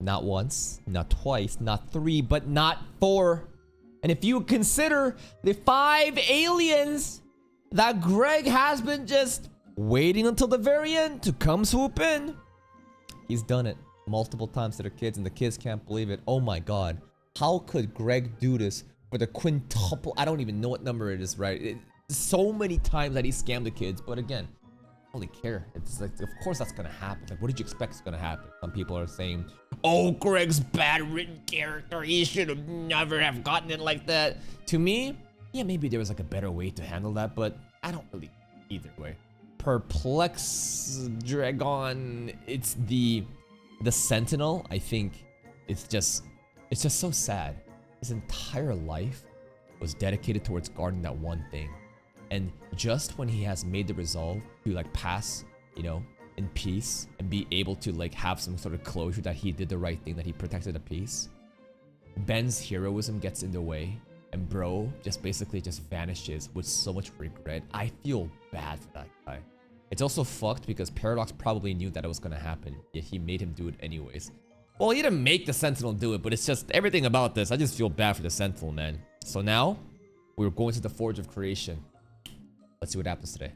Not once, not twice, not 3, but not 4. And if you consider the 5 aliens that Greg has been just waiting until the very end to come swoop in, he's done it multiple times to the kids, and the kids can't believe it. Oh my god. How could Greg do this for the quintuple? I don't even know what number it is, right? So many times that he scammed the kids, but again, I don't really care. It's like, of course that's gonna happen. Like, what did you expect is gonna happen? Some people are saying, oh, Greg's bad written character. He should have never have gotten it like that. To me, yeah, maybe there was like a better way to handle that, but I don't really either way. Perplex Dragon, it's the sentinel. I think it's just so sad. His entire life was dedicated towards guarding that one thing. And just when he has made the resolve to like pass, you know, in peace and be able to like have some sort of closure that he did the right thing, that he protected the peace, Ben's heroism gets in the way and bro just basically just vanishes with so much regret. I feel bad for that guy. It's also fucked because Paradox probably knew that it was gonna happen, yet he made him do it anyways. Well, he didn't make the Sentinel do it, but it's just everything about this. I just feel bad for the Sentinel, man. So now we're going to the Forge of Creation. Let's see what happens today.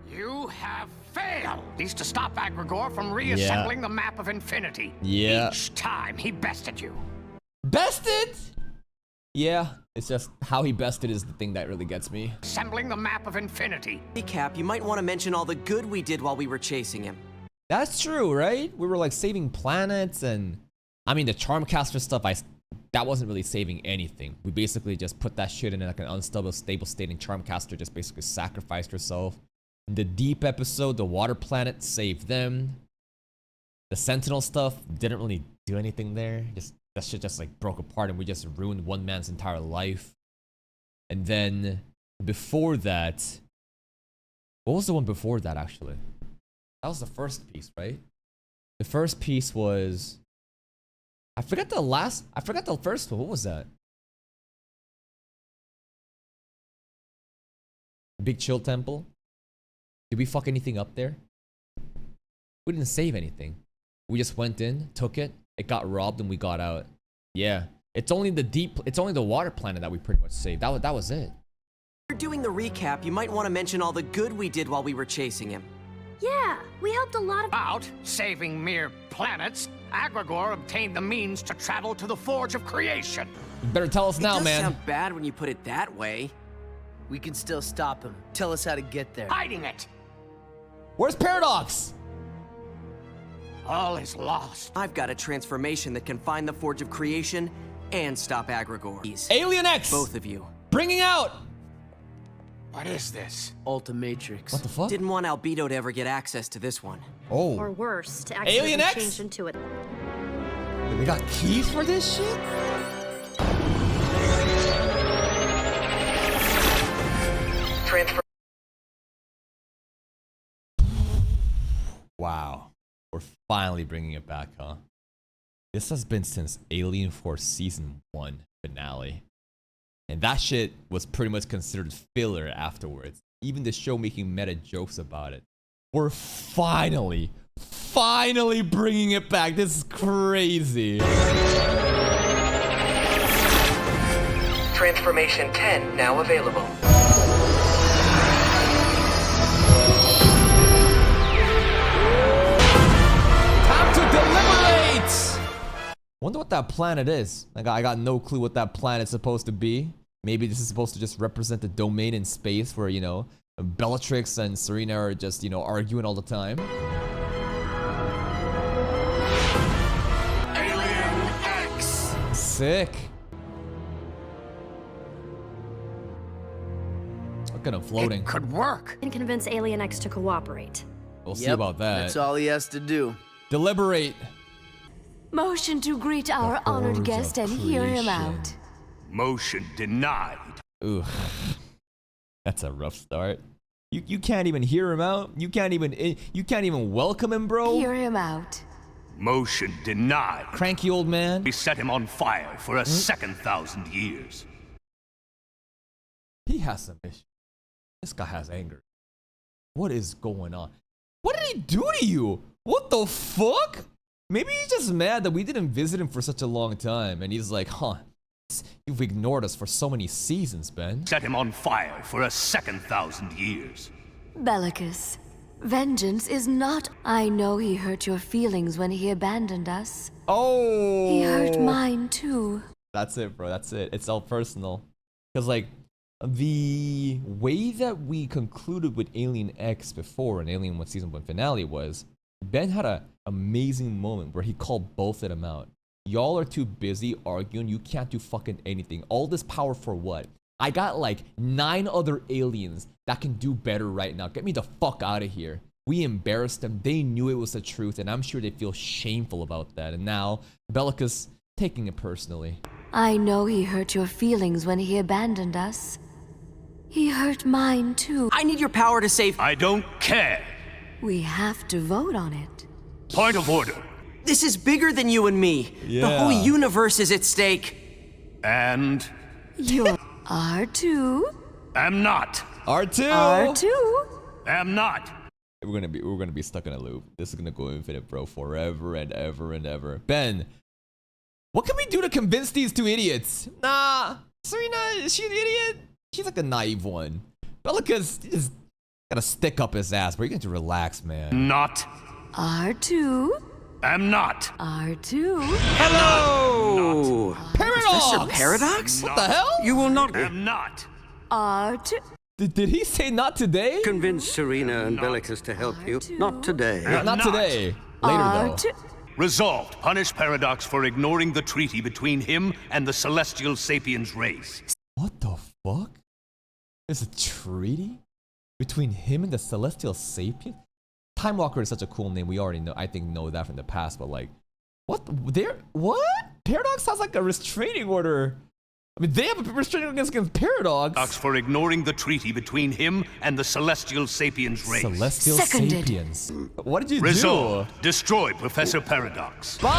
You have failed. Needs to stop Agregor from reassembling the map of infinity. Yeah. Each time he bested you. Bested? Yeah, it's just how he bested is the thing that really gets me. Assembling the map of infinity. Recap, you might want to mention all the good we did while we were chasing him. That's true, right? We were like saving planets, and I mean the Charmcaster stuff, that wasn't really saving anything. We basically just put that shit in like an unstable, stable state, and Charmcaster just basically sacrificed herself. In the Deep episode, the water planet saved them. The Sentinel stuff didn't really do anything there. That shit just like broke apart, and we just ruined one man's entire life. And then before that, what was the one before that actually? That was the first piece, right? The first piece was, I forgot the first one. What was that? Big Chill Temple? Did we fuck anything up there? We didn't save anything. We just went in, took it, it got robbed, and we got out. Yeah. It's only the water planet that we pretty much saved. That was it. If you're doing the recap, you might want to mention all the good we did while we were chasing him. Yeah, we helped a lot of— About saving mere planets, Agregor obtained the means to travel to the Forge of Creation. You better tell us now, It does man. sound bad when you put it that way. We can still stop him. Tell us how to get there. Hiding it. Where's Paradox? All is lost. I've got a transformation that can find the Forge of Creation and stop Agregor. Alien X! Both of you. Bringing out! What is this? Ultimatrix. What the fuck? Didn't want Albedo to ever get access to this one. Oh. or worse, to Alien accidentally X? change into it. We got keys for this shit? Transfer. Wow. We're finally bringing it back, huh? This has been since Alien Force Season 1 finale. And that shit was pretty much considered filler afterwards. Even the show making meta jokes about it. We're finally bringing it back. This is crazy. Transformation 10 now available. Time to deliberate! Wonder what that planet is. I got no clue what that planet's supposed to be. Maybe this is supposed to just represent the domain in space where, you know, Bellatrix and Serena are just, you know, arguing all the time. Alien X! Sick. Look at him floating. It could work. And convince Alien X to cooperate. We'll see about that. That's all he has to do. Deliberate. Motion to greet our honored Horrors guest of and hear him creation. out. Motion denied. Ooh. That's a rough start. You can't even hear him out. You can't even welcome him, bro. Hear him out. Motion denied. Cranky old man. We set him on fire for a second 1,000 years. He has some issues. This guy has anger. What is going on? What did he do to you? What the fuck? Maybe he's just mad that we didn't visit him for such a long time. And he's like, huh, you've ignored us for so many seasons, Ben. Set him on fire for a second 1,000 years. Bellicus, vengeance is not. I know he hurt your feelings when he abandoned us. Oh. He hurt mine too. That's it, bro. That's it. It's all personal. Because, like, the way that we concluded with Alien X before in Alien 1 Season 1 finale was Ben had an amazing moment where he called both of them out. Y'all are too busy arguing. You can't do fucking anything. All this power for what? I got like 9 other aliens that can do better right now. Get me the fuck out of here. We embarrassed them. They knew it was the truth, and I'm sure they feel shameful about that. And now, Bellicus taking it personally. I know he hurt your feelings when he abandoned us. He hurt mine too. I need your power to save. I don't care. We have to vote on it. Point of order. This is bigger than you and me. The whole Yeah. universe is at stake. And You're R2. am not. R2. R2. Am not. We're gonna be stuck in a loop. This is gonna go infinite, bro, forever and ever and ever. Ben, what can we do to convince these two idiots? Nah, Serena, is she an idiot? She's like a naive one. Bellicus is gotta stick up his ass, bro. You're going to relax, man. Not. R2. Am not. R2. Hello! Paradox! Professor Paradox? What the hell? You will not Am not. R2. Did he say not today? convince Serena and Bellicus to help you. Not today. Not Not. today. Later, though. R2. Resolved. Punish Paradox for ignoring the treaty between him and the celestial sapiens race. What the fuck? There's a treaty between him and the Celestial Sapien? Time Walker is such a cool name. We already know, I think, know that from the past. But like, what? What? Paradox has like a restraining order. I mean, they have a restraining order against Paradox. For ignoring the treaty between him and the celestial sapiens race. Celestial Seconded. Sapiens. What did you Resolved. do? Destroy Professor Paradox. Bye.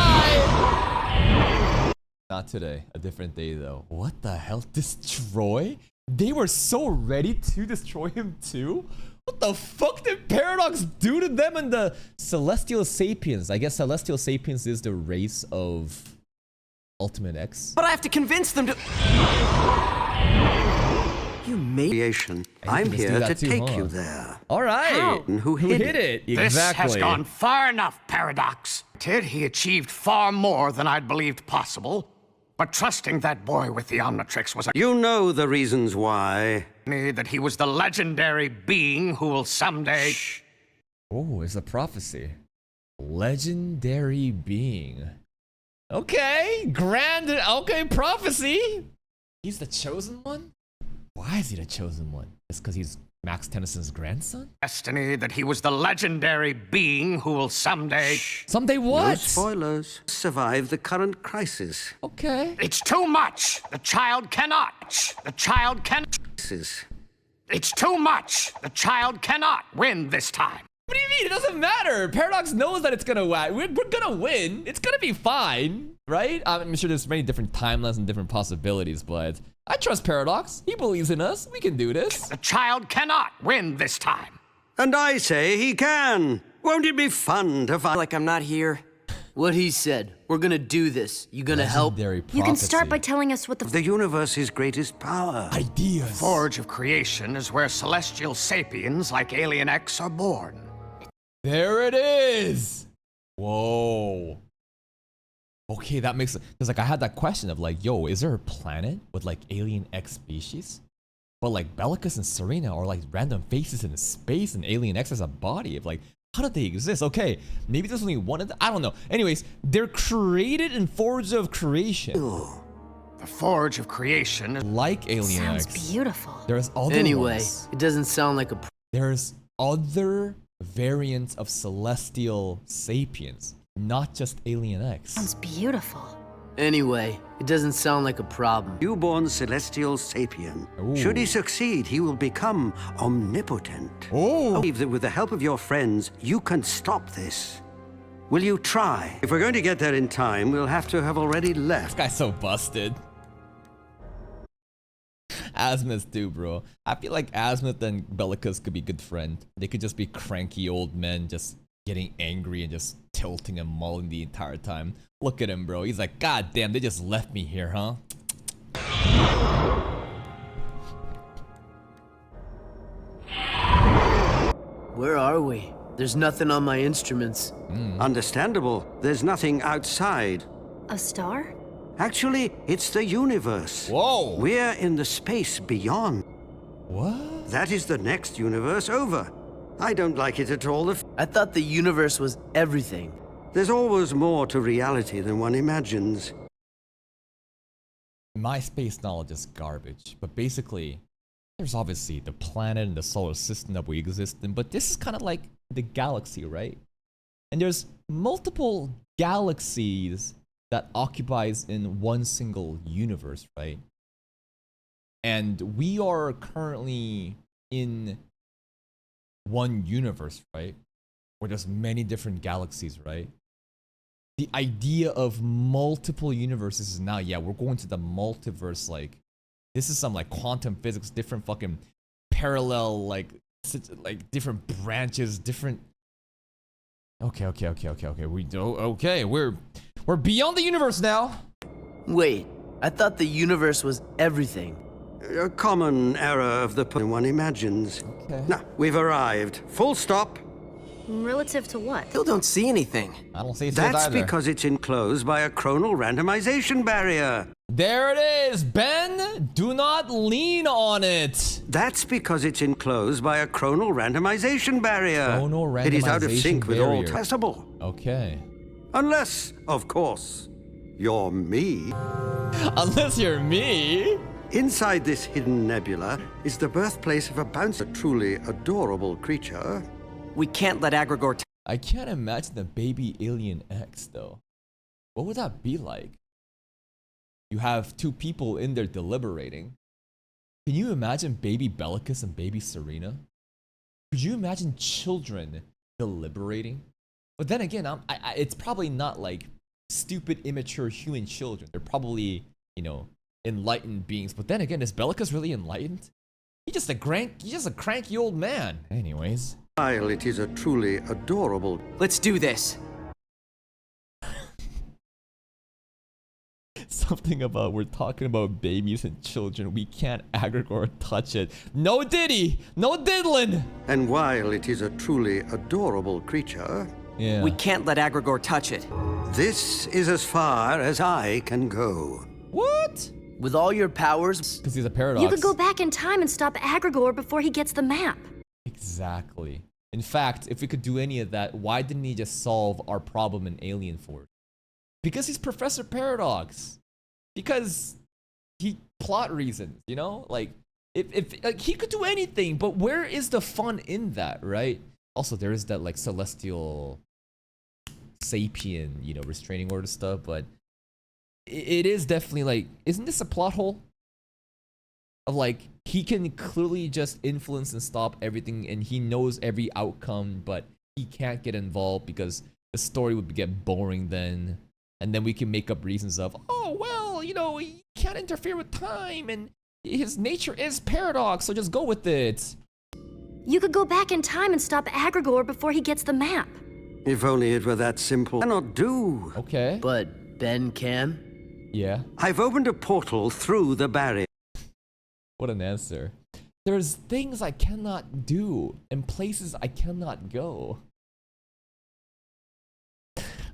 Not today. A different day, though. What the hell? Destroy? They were so ready to destroy him too? What the fuck did Paradox do to them and the Celestial Sapiens? I guess Celestial Sapiens is the race of Ultimate X. But I have to convince them to. You made. Creation. And I'm you can just do here that to too, take huh? you there. All right. And who hid it? This Exactly. has gone far enough, Paradox. He achieved far more than I'd believed possible. But trusting that boy with the Omnitrix was a You know the reasons why. that he was the legendary being who will someday. Oh, it's a prophecy. Legendary being. Okay, grand. Okay, prophecy. He's the chosen one? Why is he the chosen one? It's because he's Max Tennyson's grandson? Destiny that he was the legendary being who will someday. Someday No what? spoilers. Survive the current crisis. Okay. It's too much. The child cannot. The child can. It's too much. The child cannot win this time. What do you mean? It doesn't matter. Paradox knows that it's gonna win. We're gonna win. It's gonna be fine, right? I'm sure there's many different timelines and different possibilities, but I trust Paradox. He believes in us. We can do this. The child cannot win this time. And I say he can. Won't it be fun to find? Like I'm not here. What he said. We're gonna do this. You gonna help? Legendary You can start by prophecy. telling us what the The universe's greatest power. Ideas. Forge of creation is where celestial sapiens like Alien X are born. There it is. Whoa. Okay, that makes it. Because like I had that question of like, yo, is there a planet with like Alien X species? But like Bellicus and Serena are like random faces in space, and Alien X has a body. Of like, how did they exist? Okay, maybe there's only one of them. I don't know. Anyways, they're created in Forge of Creation, The Forge of creation is like Alien sounds X. beautiful. There's other Anyway, ones. it doesn't sound like a. There's other variants of celestial sapiens, not just Alien X. Sounds beautiful. Anyway, it doesn't sound like a problem. Newborn celestial sapien. Ooh. Should he succeed, he will become omnipotent. Oh. I believe that with the help of your friends, you can stop this. Will you try? If we're going to get there in time, we'll have to have already left. This guy's so busted. Azimuth too, bro. I feel like Azimuth and Bellicus could be good friends. They could just be cranky old men just getting angry and just tilting and mulling the entire time. Look at him, bro. He's like, God damn, they just left me here, huh? Where are we? There's nothing on my instruments. Understandable. There's nothing outside. A star? Actually, it's the universe. Whoa! We're in the space beyond. What? That is the next universe over. I don't like it at all. I thought the universe was everything. There's always more to reality than one imagines. My space knowledge is garbage, but basically, there's obviously the planet and the solar system that we exist in, but this is kind of like the galaxy, right? And there's multiple galaxies that occupies in one single universe, right? And we are currently in one universe, right? Where there's many different galaxies, right? The idea of multiple universes is now, yeah, we're going to the multiverse, like, this is some like quantum physics, different fucking parallel, like different branches, different. Okay. We're beyond the universe now. Wait, I thought the universe was everything. A common error of the one imagines. Okay. Now, we've arrived. Full stop. Relative to what? Still don't see anything. I don't see it That's either. because it's enclosed by a chronal randomization barrier. There it is, Ben. Do not lean on it. That's because it's enclosed by a chronal randomization barrier. Chronal It is out of randomization sync with all barrier. traceable. Okay. Unless, of course, you're me. Unless you're me. Inside this hidden nebula is the birthplace of a bouncer, truly adorable creature. We can't let Agregor I can't imagine a baby alien X though. What would that be like? You have two people in there deliberating. Can you imagine baby Bellicus and baby Serena? Could you imagine children deliberating? But then again, it's probably not like stupid, immature human children. They're probably, you know, enlightened beings. But then again, is Bellicus really enlightened? He's just a cranky old man. Anyways. While it is a truly adorable. Let's do this. Something about we're talking about babies and children. We can't Agregor touch it. No Diddy! No diddlin'! And while it is a truly adorable creature, Yeah. We can't let Agregor touch it. this is as far as I can go. What? With all your powers, Because he's a paradox. You could go back in time and stop Agregor before he gets the map. Exactly. In fact, if we could do any of that, why didn't he just solve our problem in Alien Force? Because he's Professor Paradox. Because he plot reasons, you know? Like if like he could do anything, but where is the fun in that, right? Also, there is that like celestial sapien, you know, restraining order stuff, but it is definitely like, isn't this a plot hole? Of like, he can clearly just influence and stop everything, and he knows every outcome, but he can't get involved because the story would get boring then. And then we can make up reasons of, oh, well, you know, he can't interfere with time, and his nature is paradox, so just go with it. You could go back in time and stop Agregor before he gets the map. If only it were that simple. Cannot do. Okay. but Ben can. Yeah. I've opened a portal through the barrier. What an answer. There's things I cannot do and places I cannot go.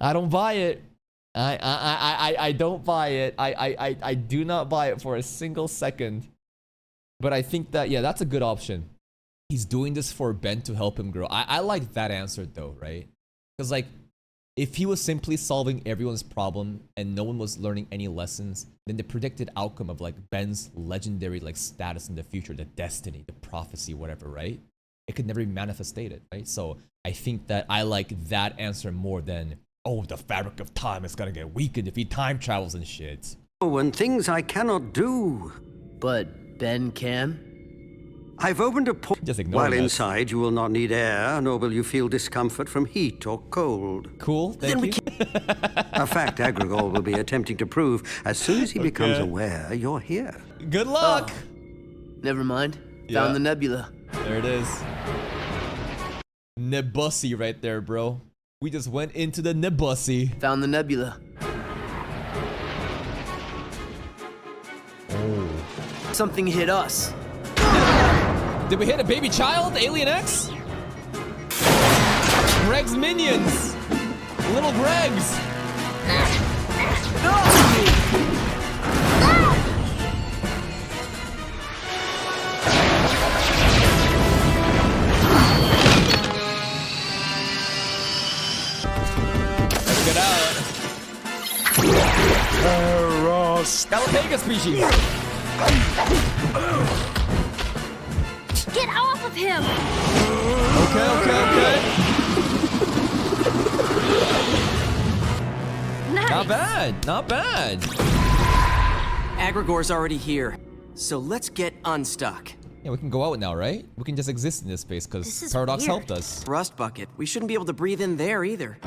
I don't buy it. I don't buy it. I do not buy it for a single second. But I think that, yeah, that's a good option. He's doing this for Ben to help him grow. I like that answer though, right? Because like, if he was simply solving everyone's problem and no one was learning any lessons, then the predicted outcome of like Ben's legendary like status in the future, the destiny, the prophecy, whatever, right? It could never be manifested, right? So I think that I like that answer more than, oh, the fabric of time is gonna get weakened if he time travels and shit. Oh, and things I cannot do. But Ben can. I've opened a portal. Just ignore While that. inside, you will not need air, nor will you feel discomfort from heat or cold. Cool, thank you. A fact Agregor will be attempting to prove as soon as he becomes aware you're here. Good luck! Never mind. Yeah. Found the nebula. There it is. Nebussy right there, bro. We just went into the Nebussy. Found the nebula. Oh. Something hit us. Did we hit a baby child? Alien X? Greg's minions. Little Gregs. Let's get out. Galapagos species. Get off of him! Okay. Nice. Not bad. Agregor's already here, so let's get unstuck. Yeah, we can go out now, right? We can just exist in this space This because is Paradox weird. helped us. Rust bucket. We shouldn't be able to breathe in there either.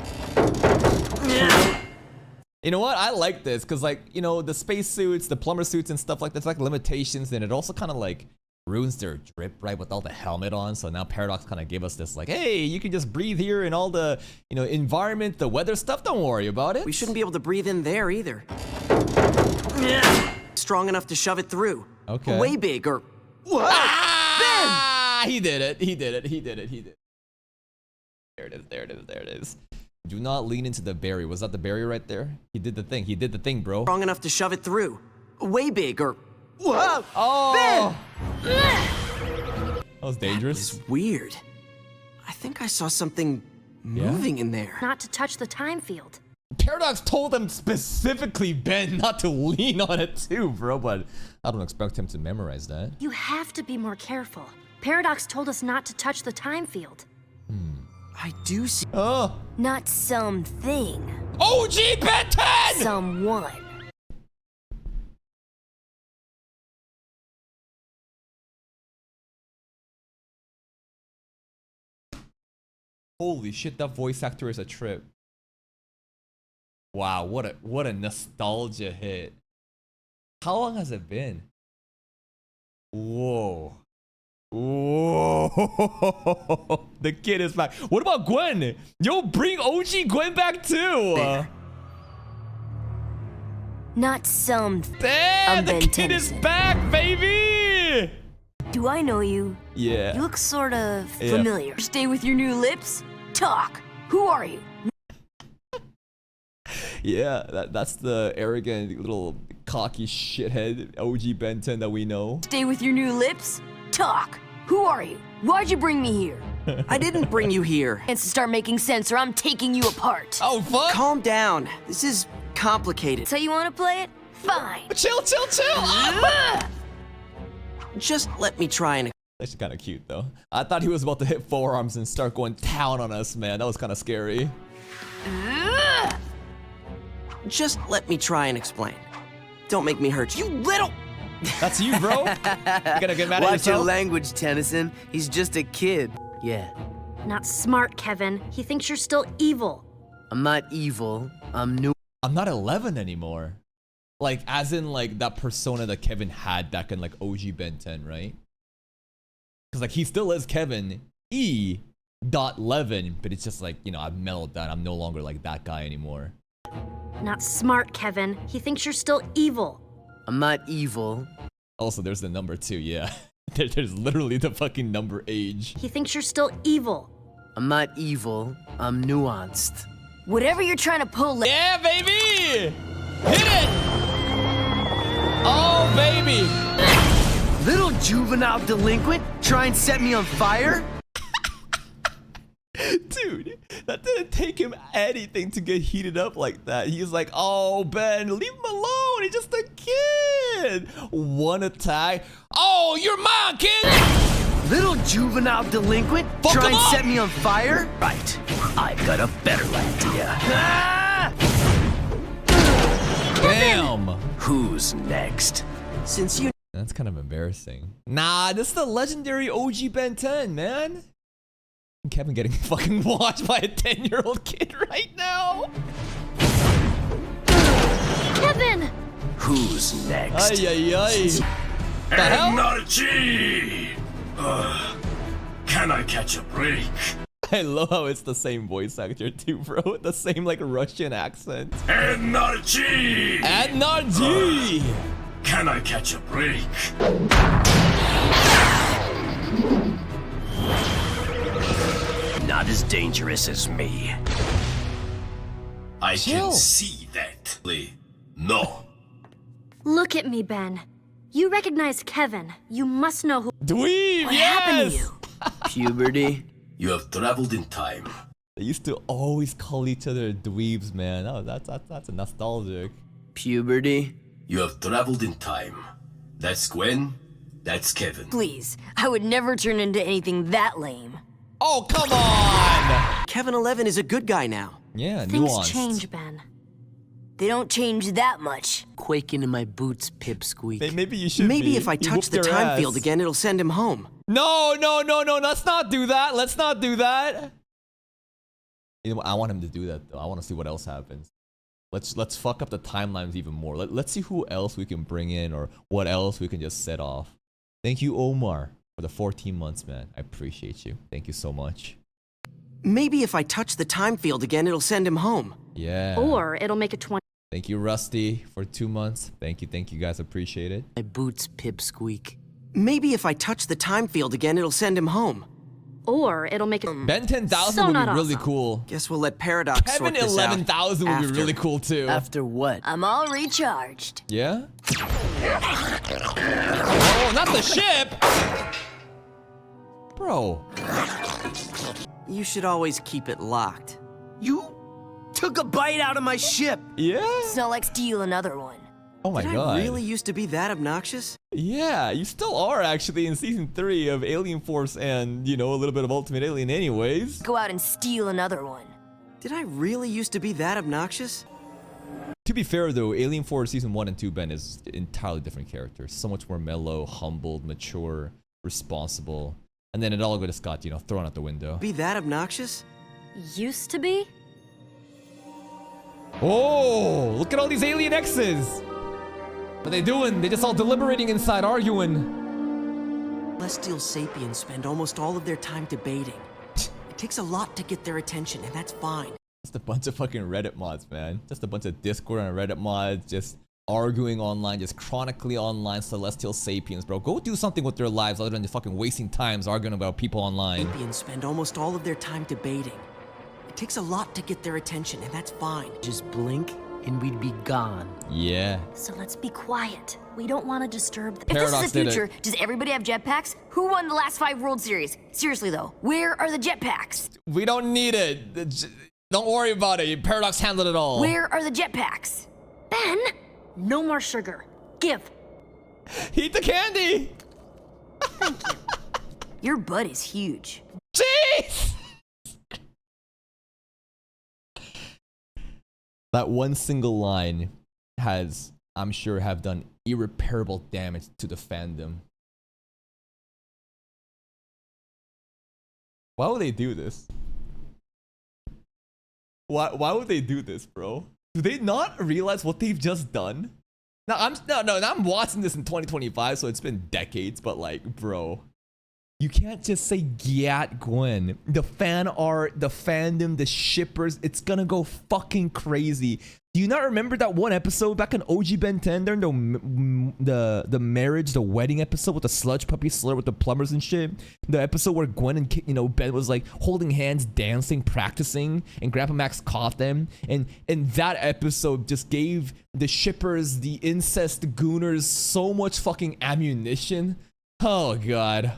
You know what? I like this because, like, you know, the space suits, the plumber suits and stuff like that's like limitations, and it also kind of like ruins their drip, right, with all the helmet on. So now Paradox kind of gave us this like, hey, you can just breathe here in all the, you know, environment, the weather stuff. Don't worry about it. We shouldn't be able to breathe in there either. Strong enough to shove it through. Okay. Way big or... Ah! He did it. There it is. Do not lean into the berry. Was that the berry right there? He did the thing, bro. Strong enough to shove it through. Way big or... Oh! That was dangerous. It's weird. I think I saw something moving in there. Not to touch the time field. Paradox told him specifically, Ben, not to lean on it too, bro, but I don't expect him to memorize that. You have to be more careful. Paradox told us not to touch the time field. I do see... Oh! Not something. OG Ben 10! Someone. Holy shit, that voice actor is a trip. Wow, what a nostalgia hit. How long has it been? Whoa. The kid is back. What about Gwen? Yo, bring OG Gwen back too. Not something. Damn, the Ben kid is Tennyson. back, baby. Do I know you? Yeah. You look sort of Yeah. familiar. Stay with your new lips? Talk. Who are you? Yeah, that's the arrogant little cocky shithead OG Ben 10 that we know. Stay with your new lips? Talk. Who are you? Why'd you bring me here? I didn't bring you here. Chance to start making sense or I'm taking you apart. Oh, fuck. Calm down. This is complicated. So you want to play it? Fine. Chill. Ah! Just let me try and... That's kind of cute, though. I thought he was about to hit forearms and start going down on us, man. That was kind of scary. Just let me try and explain. Don't make me hurt you, little... That's you, bro. You gonna get mad at Watch your yourself? language, Tennyson. He's just a kid. Yeah. Not smart, Kevin. He thinks you're still evil. I'm not evil. I'm new. I'm not 11 anymore. Like, as in, like, that persona that Kevin had back in, like, OG Ben 10, right? Because, like, he still is Kevin E.Levin, but it's just like, you know, I've mellowed down. I'm no longer, like, that guy anymore. Not smart, Kevin. He thinks you're still evil. I'm not evil. Also, there's the number 2, yeah. There's literally the fucking number age. He thinks you're still evil. I'm not evil. I'm nuanced. Whatever you're trying to pull. Yeah, baby! Hit it! Oh, baby! Little juvenile delinquent, try and set me on fire? Dude, that didn't take him anything to get heated up like that. He's like, oh, Ben, leave him alone. He's just a kid. One attack. Oh, you're mine, kid. Little juvenile delinquent, Fuck try him and up! set me on fire? Right. I've got a better idea. Damn. Who's next? Since you... That's kind of embarrassing. Nah, this is the legendary OG Ben 10, man. Kevin getting fucking watched by a 10-year-old kid right now. Kevin! Who's next? Ay, ay, ay. The hell? Energy! Can I catch a break? I love how it's the same voice actor too, bro. The same like Russian accent. Energy! Energy! Can I catch a break? Not as dangerous as me. I Chill. can see that. No. Look at me, Ben. You recognize Kevin. You must know who. Dweeb, What yes! happened to you? Puberty. You have traveled in time. They used to always call each other dweebs, man. Oh, that's a nostalgic. Puberty. You have traveled in time. That's Gwen. That's Kevin. Please, I would never turn into anything that lame. Oh, come on! Kevin 11 is a good guy now. Yeah, Things nuanced. change, Ben. They don't change that much. Quaking in my boots, pipsqueak. Maybe you should Maybe be. if I He touch whooped the your time ass. field again, it'll send him home. No, no, no, no. Let's not do that. Let's not do that. You know what? I want him to do that, though. I want to see what else happens. Let's fuck up the timelines even more. Let's see who else we can bring in or what else we can just set off. Thank you, Omar, for the 14 months, man. I appreciate you. Thank you so much. Maybe if I touch the time field again, it'll send him home. Yeah. Or it'll make it 20. Thank you, Rusty, for 2 months. Thank you guys. Appreciate it. My boots, pipsqueak. Maybe if I touch the time field again, it'll send him home. Or it'll make it. Ben 10,000 So would be not really awesome. cool. Guess we'll let Paradox Kevin sort this out 11,000 would be after. really cool too. After what? I'm all recharged. Yeah? Oh, not the ship! Bro. You should always keep it locked. You took a bite out of my ship. Yeah? It's not like steal another one. Oh my Did god. I really used to be that obnoxious? Yeah, you still are actually in season 3 of Alien Force and, you know, a little bit of Ultimate Alien anyways. Go out and steal another one. Did I really used to be that obnoxious? To be fair though, Alien Force season 1 and 2 Ben is entirely different characters. So much more mellow, humbled, mature, responsible. And then it all just got, you know, thrown out the window. Be that obnoxious? Used to be? Oh, look at all these alien X's. What are they doing? They just all deliberating inside, arguing. Celestial sapiens spend almost all of their time debating. It takes a lot to get their attention, and that's fine. Just a bunch of fucking Reddit mods, man. Just a bunch of Discord and Reddit mods, just arguing online, just chronically online celestial sapiens, bro. Go do something with their lives other than just fucking wasting times arguing about people online. Sapiens spend almost all of their time debating. It takes a lot to get their attention, and that's fine. Just blink and we'd be gone. Yeah. So let's be quiet. We don't want to disturb the. If Paradox this is the did it. future, does everybody have jetpacks? Who won the last 5 World Series? Seriously though, where are the jetpacks? We don't need it. Don't worry about it. Paradox handled it all. Where are the jetpacks? Ben! No more sugar. Give. Eat the candy. Your butt is huge. Jeez. That one single line has, I'm sure, have done irreparable damage to the fandom. Why would they do this? Why would they do this, bro? Do they not realize what they've just done? Now I'm watching this in 2025, so it's been decades, but like, bro, you can't just say GYAT GWEN. The fan art, the fandom, the shippers, it's gonna go fucking crazy. Do you not remember that one episode back in OG Ben 10 during the marriage, the wedding episode with the sludge puppy slur with the plumbers and shit? The episode where Gwen and, you know, Ben was like holding hands, dancing, practicing, and Grandpa Max caught them. And that episode just gave the shippers, the incest gooners, so much fucking ammunition. Oh god.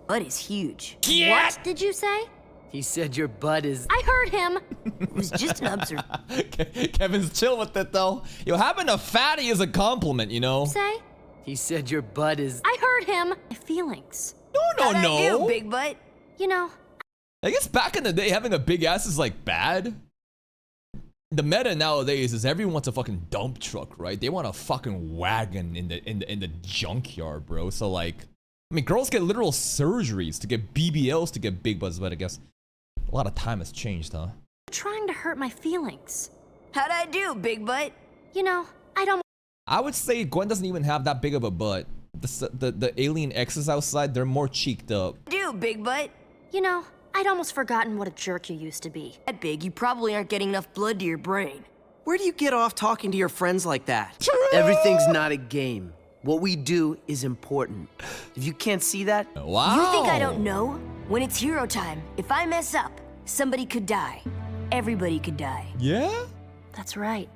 Butt is huge. What did you say? He said your butt is... I heard him. It was just an observation. Kevin's chill with it though. Yo, having a fatty is a compliment, you know? Say? He said your butt is... I heard him. My feelings. How'd I do, big butt? You know, I guess back in the day, having a big ass is like bad. The meta nowadays is everyone wants a fucking dump truck, right? They want a fucking wagon in the junkyard, bro. So like, I mean, girls get literal surgeries to get BBLs to get big butts, but I guess a lot of time has changed, huh? trying to hurt my feelings. How'd I do, big butt? You know, I don't. I would say Gwen doesn't even have that big of a butt. The alien X's outside, they're more cheeked up. Do, big butt. You know, I'd almost forgotten what a jerk you used to be. That big, you probably aren't getting enough blood to your brain. Where do you get off talking to your friends like that? Everything's not a game. What we do is important. If you can't see that, Wow. You think I don't know? When it's hero time, if I mess up, somebody could die. Everybody could die. Yeah? That's right.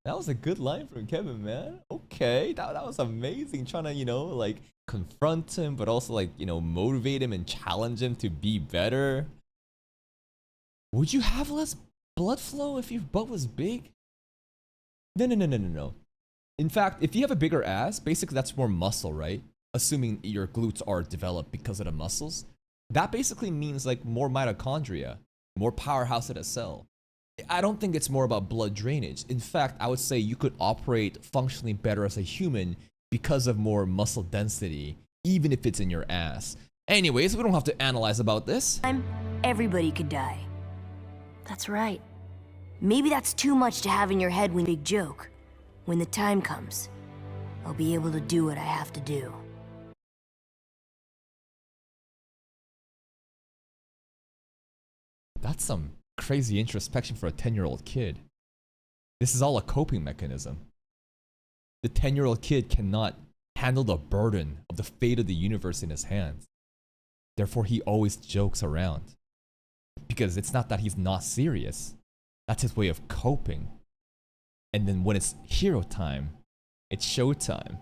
That was a good line from Kevin, man. Okay, that was amazing. Trying to, you know, like confront him, but also like, you know, motivate him and challenge him to be better. Would you have less blood flow if your butt was big? No. In fact, if you have a bigger ass, basically that's more muscle, right? Assuming your glutes are developed because of the muscles. That basically means like more mitochondria, more powerhouse at a cell. I don't think it's more about blood drainage. In fact, I would say you could operate functionally better as a human because of more muscle density, even if it's in your ass. Anyways, we don't have to analyze about this. Everybody could die. That's right. Maybe that's too much to have in your head when big joke. When the time comes, I'll be able to do what I have to do. That's some crazy introspection for a 10-year-old kid. This is all a coping mechanism. The 10-year-old kid cannot handle the burden of the fate of the universe in his hands. Therefore, he always jokes around. Because it's not that he's not serious. That's his way of coping. And then when it's hero time, it's showtime.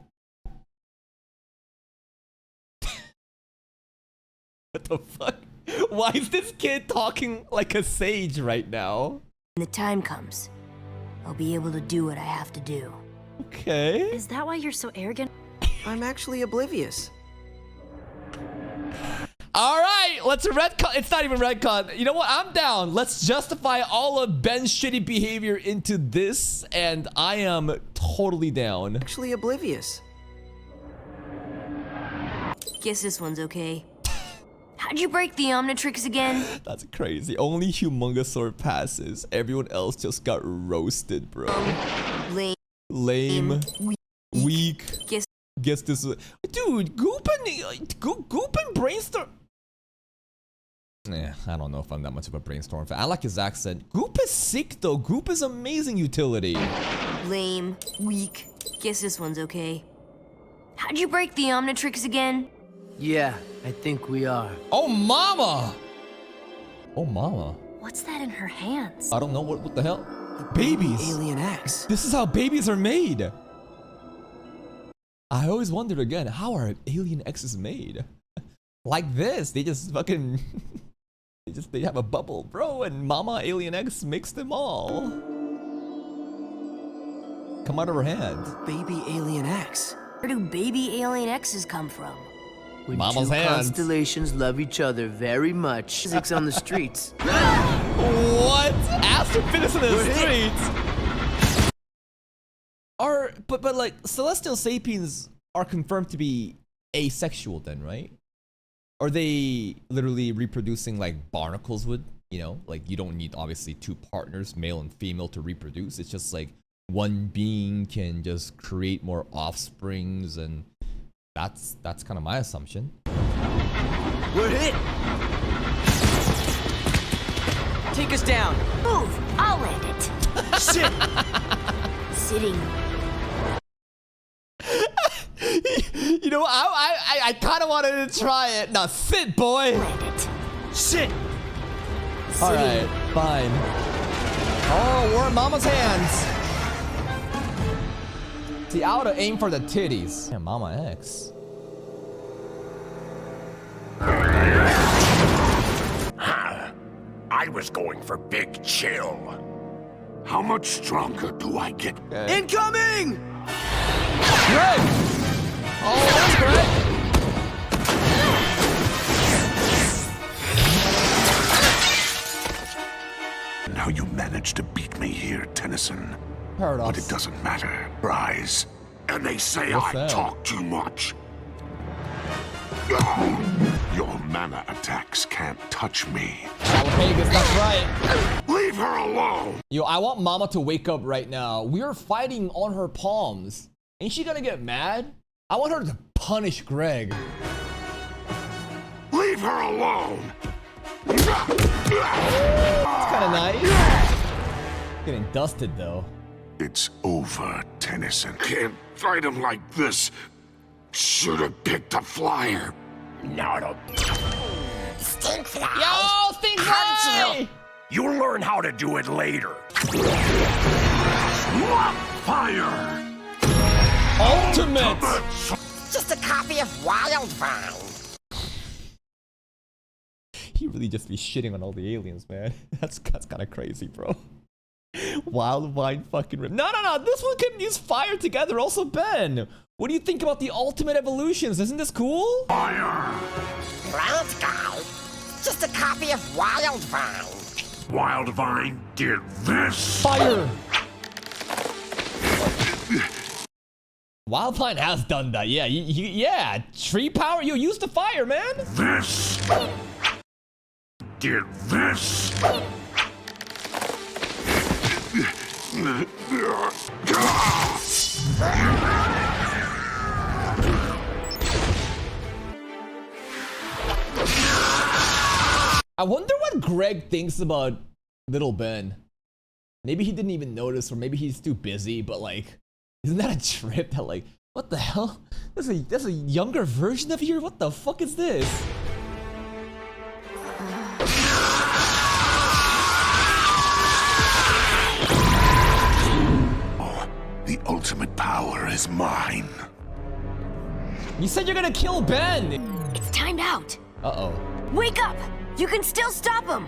What the fuck? Why is this kid talking like a sage right now? When the time comes, I'll be able to do what I have to do. Okay. Is that why you're so arrogant? I'm actually oblivious. All right, let's retcon. It's not even retcon. You know what? I'm down. Let's justify all of Ben's shitty behavior into this, and I am totally down. Actually oblivious. Guess this one's okay. How'd you break the Omnitrix again? That's crazy. Only Humongosaur passes. Everyone else just got roasted, bro. Lame. Weak. Guess this is... Dude, Goop and Brainstorm... I don't know if I'm that much of a Brainstorm fan. I like his accent. Goop is sick, though. Goop is amazing utility. Lame. Weak. Guess this one's okay. How'd you break the Omnitrix again? Yeah, I think we are. Oh, mama! Oh, mama. What's that in her hands? I don't know. What the hell? Babies! Alien X. This is how babies are made! I always wondered again, how are alien X's made? Like this, they just fucking... they have a bubble, bro, and Mama Alien X mixed them all. Come out of her hand. Baby Alien X. Where do baby alien X's come from? When Mama's two hands. constellations love each other very much. Physics on the streets. What? Astrophysics in the streets? But like, celestial sapiens are confirmed to be asexual then, right? Are they literally reproducing like barnacles would? You know, like you don't need obviously two partners, male and female, to reproduce. It's just like one being can just create more offsprings, and that's kind of my assumption. We're hit! Take us down. Move! I'll land it. Shit! Sitting. You know, I kind of wanted to try it. Now sit, boy. Land it. Shit! All right, fine. Oh, we're in Mama's hands. See, I would've aimed for the titties. Yeah, Mama X. I was going for Big Chill. How much stronger do I get? Okay. Incoming! Greg! Oh, that's Greg! How you managed to beat me here, Tennyson. Paradox. But it doesn't matter, Rise. And they say What's I that? talk too much. Your mana attacks can't touch me. Vegas, that's right. Leave Leave her alone! Yo, I want Mama to wake up right now. We're fighting on her palms. Ain't she gonna get mad? I want her to punish Greg. Leave her alone! It's kind of nice. Getting dusted though. It's over, Tennyson. Can't fight him like this. Should have picked a flyer. Not a... Stink fly! Yo, Stink Fly! You'll learn how to do it later. Fire! Ultimate! Just a copy of Wildvine. He really just be shitting on all the aliens, man. That's kind of crazy, bro. Wildvine fucking rip. No. This one can use fire together. Also, Ben, what do you think about the ultimate evolutions? Isn't this cool? Fire! Plant guy. Just a copy of Wildvine. Wildvine did this. Fire! Wildvine has done that. Yeah, yeah. Tree power. You use the fire, man. This did this. I wonder what Greg thinks about little Ben. Maybe he didn't even notice, or maybe he's too busy, but like, isn't that a trip that like, what the hell? There's a younger version of you? What the fuck is this? The ultimate power is mine. You said you're gonna kill Ben! It's timed out. Uh-oh. Wake up! You can still stop him!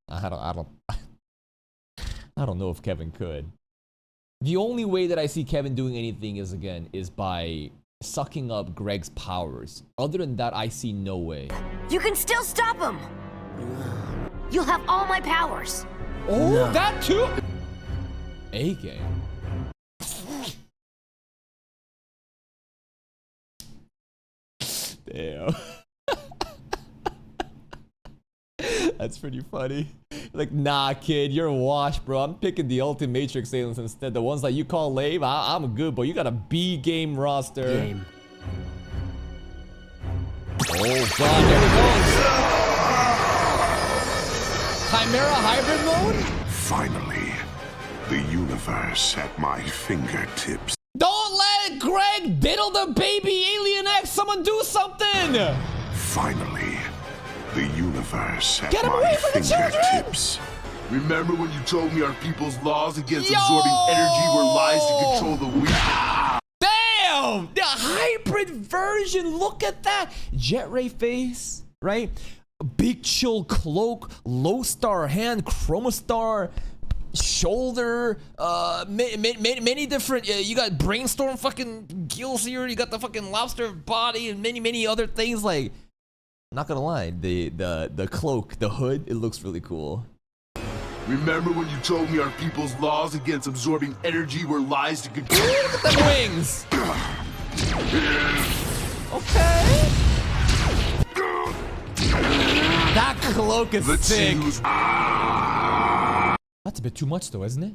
I don't know if Kevin could. The only way that I see Kevin doing anything is by sucking up Greg's powers. Other than that, I see no way. You can still stop him! You'll have all my powers! Oh, no. That too? A-game. Damn. That's pretty funny. Like, nah, kid, you're washed, bro. I'm picking the Ultimate Matrix aliens instead. The ones that you call lame, I'm good, but you got a B-game roster. Game. Oh, God, there it goes. Chimera hybrid mode? Finally, the universe at my fingertips. Don't let Greg diddle the baby Alien X! Someone do something! Finally, the universe at Get him my away from the fingertips. Remember when you told me our people's laws against absorbing energy were lies to control the weak? Damn! The hybrid version, look at that! Jet ray face, right? Big chill cloak, low star hand, chromostar, shoulder, many different, you got brainstorm fucking gills here, you got the fucking lobster body and many other things. Like, not gonna lie, the cloak, the hood, it looks really cool. Remember when you told me our people's laws against absorbing energy were lies to control? Look at them wings! Okay. That cloak is sick. That's a bit too much though, isn't it?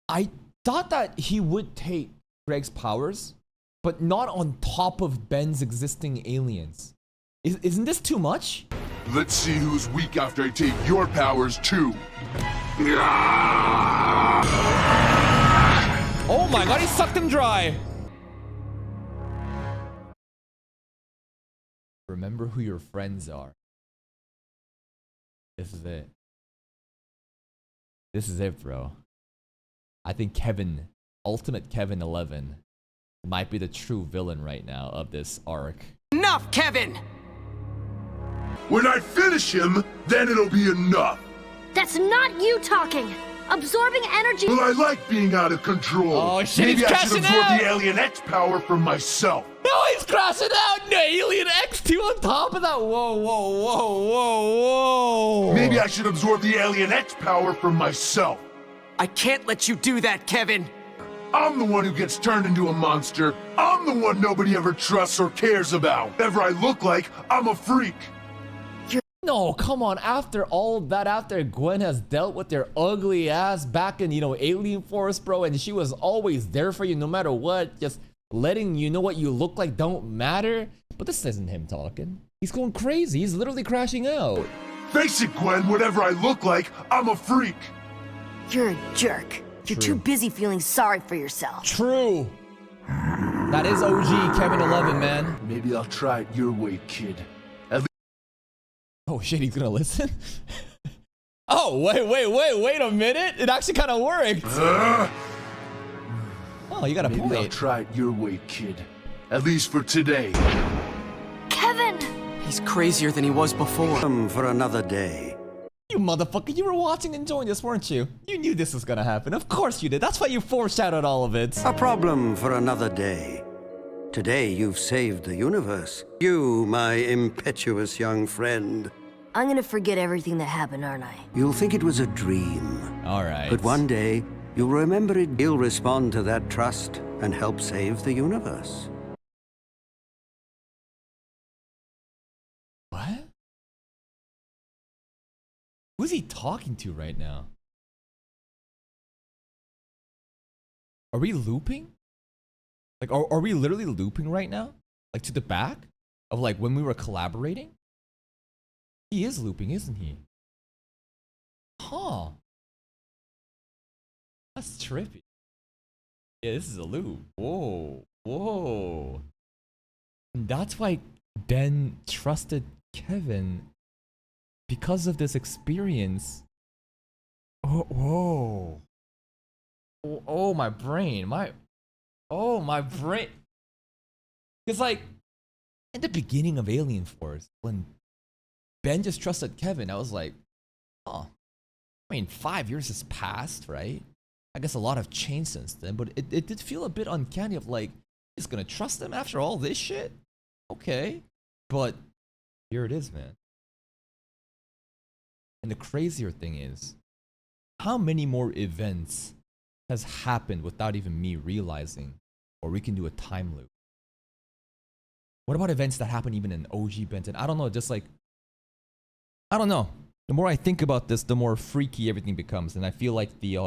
I thought that he would take Greg's powers, but not on top of Ben's existing aliens. Isn't this too much? Let's see who's weak after I take your powers too. Oh my God, he sucked him dry. Remember who your friends are. This is it. This is it, bro. I think Kevin, Ultimate Kevin 11, might be the true villain right now of this arc. Enough, Kevin! When I finish him, then it'll be enough. That's not you talking! Absorbing energy— Well, I like being out of control. Oh shit, Maybe he's I should crashing absorb out! the Alien X power from myself. No, he's crashing out! No, Alien X2 on top of that! Whoa. Maybe I should absorb the Alien X power from myself. I can't let you do that, Kevin! I'm the one who gets turned into a monster. I'm the one nobody ever trusts or cares about. Whatever I look like, I'm a freak. No, come on. After all that, after Gwen has dealt with their ugly ass back in, you know, Alien Force, bro, and she was always there for you no matter what, just letting you know what you look like don't matter. But this isn't him talking. He's going crazy. He's literally crashing out. Face it, Gwen, whatever I look like, I'm a freak. You're a jerk. You're too busy feeling sorry for yourself. True. That is OG Kevin 11, man. Maybe I'll try it your way, kid. Oh shit, he's gonna listen? Oh, wait a minute. It actually kind of worked. Oh, you got a point. Maybe I'll try it your way, kid. At least for today. Kevin! He's crazier than he was before. For another day. You motherfucker, you were watching and enjoying this, weren't you? You knew this was gonna happen. Of course you did. That's why you foreshadowed all of it. A problem for another day. Today you've saved the universe. You, my impetuous young friend. I'm gonna forget everything that happened, aren't I? You'll think it was a dream. All right. But one day, you'll remember it. You'll respond to that trust and help save the universe. What? Who's he talking to right now? Are we looping? Like, are we literally looping right now? Like, to the back? Of, like, when we were collaborating? He is looping, isn't he? Huh. That's trippy. Yeah, this is a loop. Whoa. Whoa. And that's why Ben trusted Kevin. Because of this experience. Oh, whoa. Oh, my brain. My brain. Because, like, in the beginning of Alien Force, when Ben just trusted Kevin, I was like, oh. I mean, 5 years has passed, right? I guess a lot have changed since then, but it did feel a bit uncanny of like, he's gonna trust him after all this shit? Okay. But here it is, man. And the crazier thing is, how many more events has happened without even me realizing, or we can do a time loop? What about events that happen even in OG Benton? I don't know, just like, I don't know. The more I think about this, the more freaky everything becomes. And I feel like the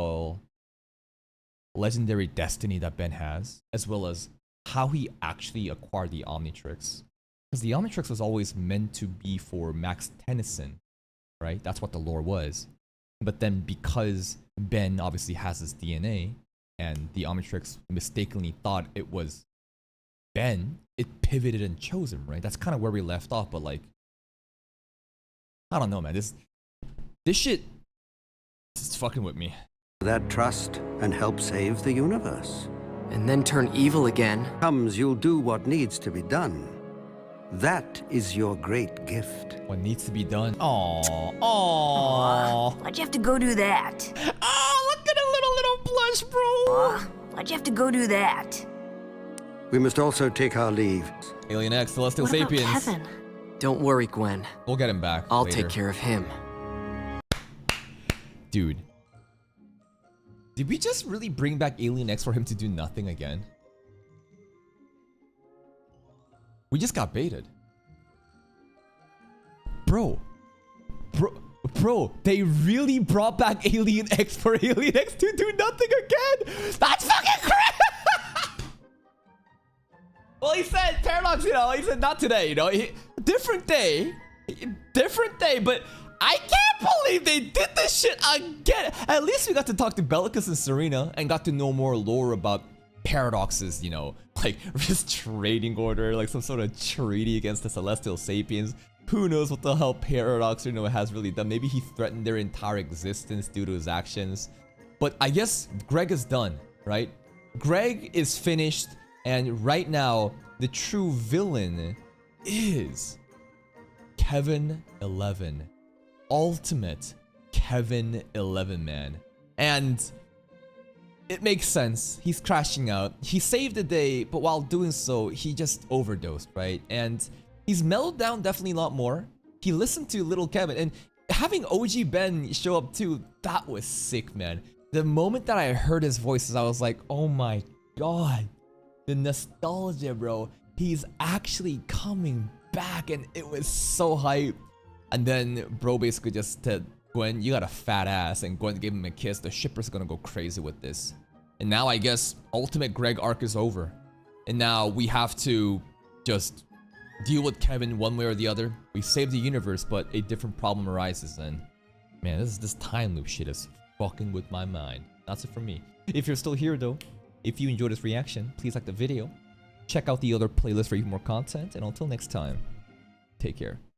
legendary destiny that Ben has, as well as how he actually acquired the Omnitrix. Because the Omnitrix was always meant to be for Max Tennyson, right? That's what the lore was. But then because Ben obviously has his DNA, and the Omnitrix mistakenly thought it was Ben, it pivoted and chose him, right? That's kind of where we left off, but like, I don't know, man. This shit is fucking with me. That trust and help save the universe. And then turn evil again. Comes, you'll do what needs to be done. That is your great gift. What needs to be done? Aww. Why'd you have to go do that? Oh, look at a little blush, bro. Why'd you have to go do that? We must also take our leave. Alien X, Celestial What about Sapiens. Kevin? Don't worry, Gwen. We'll get him back. I'll later. take care of him. Dude. Did we just really bring back Alien X for him to do nothing again? We just got baited. Bro, they really brought back Alien X for Alien X to do nothing again? That's fucking crazy! Well, he said, Paradox, you know, he said not today, you know, different day, but I can't believe they did this shit again. At least we got to talk to Bellicus and Serena and got to know more lore about Paradox's, you know, like restraining order, like some sort of treaty against the Celestial Sapiens. Who knows what the hell Paradox, you know, has really done. Maybe he threatened their entire existence due to his actions. But I guess Greg is done, right? Greg is finished. And right now, the true villain is Kevin 11. Ultimate Kevin 11, man. And it makes sense. He's crashing out. He saved the day, but while doing so, he just overdosed, right? And he's mellowed down definitely a lot more. He listened to little Kevin. And having OG Ben show up too, that was sick, man. The moment that I heard his voices, I was like, oh my god. The nostalgia, bro. He's actually coming back, and it was so hype. And then bro basically just said, Gwen, you got a fat ass, and Gwen gave him a kiss. The shipper's gonna go crazy with this. And now I guess ultimate Greg arc is over. And now we have to just deal with Kevin one way or the other. We saved the universe, but a different problem arises, and man, this time loop shit is fucking with my mind. That's it for me. If you're still here though, if you enjoyed this reaction, please like the video. Check out the other playlist for even more content, and until next time, take care.